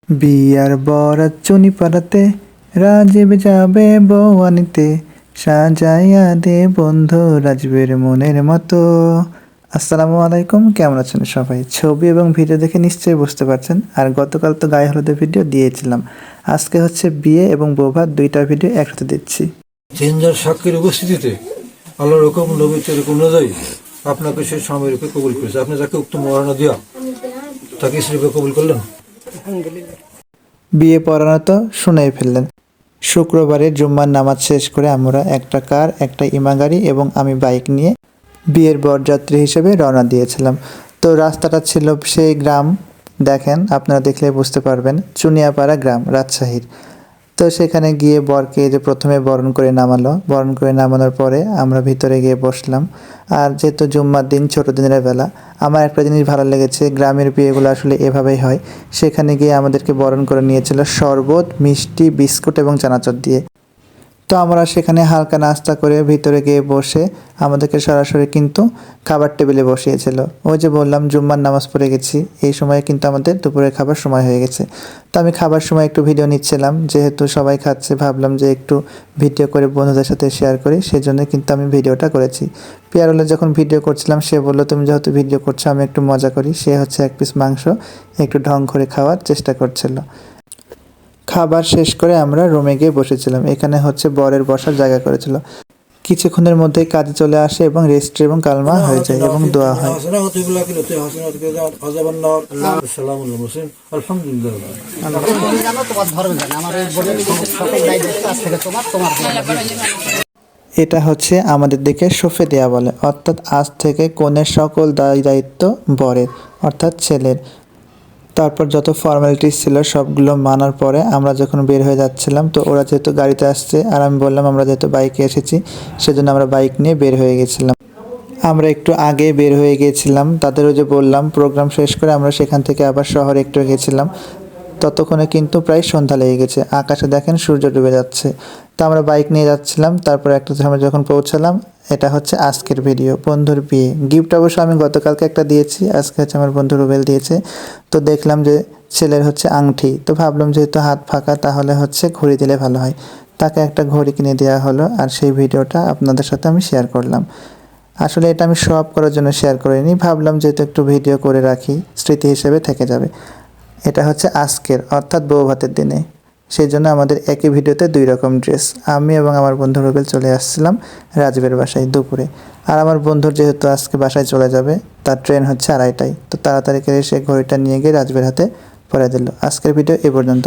বিয়ার বরাত চুনি পাড়াতে, রাজীব যাবে বউ আনিতে, সাজাইয়া দে বন্ধু রাজীবের মনের মতো। আসসালামু আলাইকুম, কেমন আছেন সবাই? ছবি এবং ভিডিও দেখে নিশ্চয়ই বুঝতে পারছেন। আর গতকাল তো গায়ে হলুদের ভিডিও দিয়েছিলাম, আজকে হচ্ছে বিয়ে এবং বৌভাত দুইটা ভিডিও একসাথে দিচ্ছি। তিনজন সাক্ষীর উপস্থিতিতে আল্লাহর হুকুম নবীর তরিক অনুযায়ী আপনাকে সে স্বামী রূপে কবুল করেছে। আপনি যাকে উক্ত মহারণা দিয়া তাকে স্ত্রী রূপে কবুল করলেন। বিয়ে পড়ানো তো শুনেই ফেললেন। শুক্রবারে জুম্মার নামাজ শেষ করে আমরা একটা কার, একটা ইমাগাড়ি এবং আমি বাইক নিয়ে বিয়ের বরযাত্রী হিসেবে রওনা দিয়েছিলাম। তো রাস্তাটা ছিল সেই গ্রাম, দেখেন আপনারা দেখলে বুঝতে পারবেন, চুনিয়াপাড়া গ্রাম, রাজশাহীর। তো সেখানে গিয়ে বরকে যে প্রথমে বরণ করে নামালো, বরণ করে নামানোর পরে আমরা ভিতরে গিয়ে বসলাম। আর যেহেতু জুম্মার দিন, ছোটো দিনের বেলা, আমার একটা জিনিস ভালো লেগেছে, গ্রামের বিয়েগুলো আসলে এভাবেই হয়। সেখানে গিয়ে আমাদেরকে বরণ করে নিয়েছিল শরবত, মিষ্টি, বিস্কুট এবং চানাচুর দিয়ে। তো আমরা সেখানে হালকা নাস্তা করে ভিতরে গিয়ে বসে আমাদেরকে সরাসরি কিন্তু খাবার টেবিলে বসিয়েছিল। ওই যে বললাম জুম্মার নামাজ পড়ে গেছি, এই সময় কিন্তু আমাদের দুপুরে খাবার সময় হয়ে গেছে। তো আমি খাবার সময় একটু ভিডিও নিচ্ছিলাম, যেহেতু সবাই খাচ্ছে ভাবলাম যে একটু ভিডিও করে বন্ধুদের সাথে শেয়ার করি, সেজন্য কিন্তু আমি ভিডিওটা করেছি। পিয়ারুলে যখন ভিডিও করছিলাম সে বললো, তুমি যেহেতু ভিডিও করছো আমি একটু মজা করি। সে হচ্ছে এক পিস মাংস একটু ঢং করে খাওয়ার চেষ্টা করছিল। খাবার শেষ করে আমরা রুমে গিয়ে বসেছিলাম। এখানে হচ্ছে বরের বসার জায়গা করেছিল। কিছুক্ষণের মধ্যেই কাজে চলে আসে এবং রেজিস্ট্রি এবং কালমা হয়ে যায় এবং দোয়া হয়। এটা হচ্ছে আমাদের দিকে সফে দেয়া বলে, অর্থাৎ আজ থেকে কনের সকল দায় দায়িত্ব বরের, অর্থাৎ ছেলের। তারপর যত ফর্মালিটিস ছিল সবগুলো মানার পরে আমরা যখন বের হয়ে যাচ্ছিলাম, তো ওরা যেহেতু গাড়িতে আসছে আর আমি বললাম আমরা যেহেতু বাইকে এসেছি, সেজন্য আমরা বাইক নিয়ে বের হয়ে গেছিলাম। আমরা একটু আগে বের হয়ে গিয়েছিলাম, তাদেরও যে বললাম প্রোগ্রাম শেষ করে আমরা সেখান থেকে আবার শহরে একটু গেছিলাম। ততক্ষণে কিন্তু প্রায় সন্ধ্যা লেগে গেছে, আকাশে দেখেন সূর্য ডুবে যাচ্ছে। তো আমরা বাইক নিয়ে যাচ্ছিলাম, তারপর একটা আমরা যখন পৌঁছালাম, এটা হচ্ছে আজকের ভিডিও, বন্ধুর বিয়ে। গিফট অবশ্য আমি গতকালকে একটা দিয়েছি, আজকে হচ্ছে আমার বন্ধু রুবেল দিয়েছে। তো দেখলাম যে ছেলের হচ্ছে আংটি, তো ভাবলাম যেহেতু হাত ফাঁকা তাহলে হচ্ছে ঘড়ি দিলে ভালো হয়, তাকে একটা ঘড়ি কিনে দেওয়া হলো। আর সেই ভিডিওটা আপনাদের সাথে আমি শেয়ার করলাম। আসলে এটা আমি শো অফ করার জন্য শেয়ার করিনি, ভাবলাম যেহেতু একটু ভিডিও করে রাখি, স্মৃতি হিসেবে থেকে যাবে। এটা হচ্ছে আজকের, অর্থাৎ বউ ভাতের দিনে, সেই জন্য আমাদের একই ভিডিওতে দুই রকম ড্রেস। আমি এবং আমার বন্ধু রুবেল চলে আসছিলাম রাজীবের বাসায় দুপুরে। আর আমার বন্ধুর যেহেতু আজকে বাসায় চলে যাবে, তার ট্রেন হচ্ছে 2:30টায়, তো তাড়াতাড়ি করে সে ঘড়িটা নিয়ে গিয়ে রাজীবের হাতে পরে দিল। আজকের ভিডিও এ পর্যন্ত।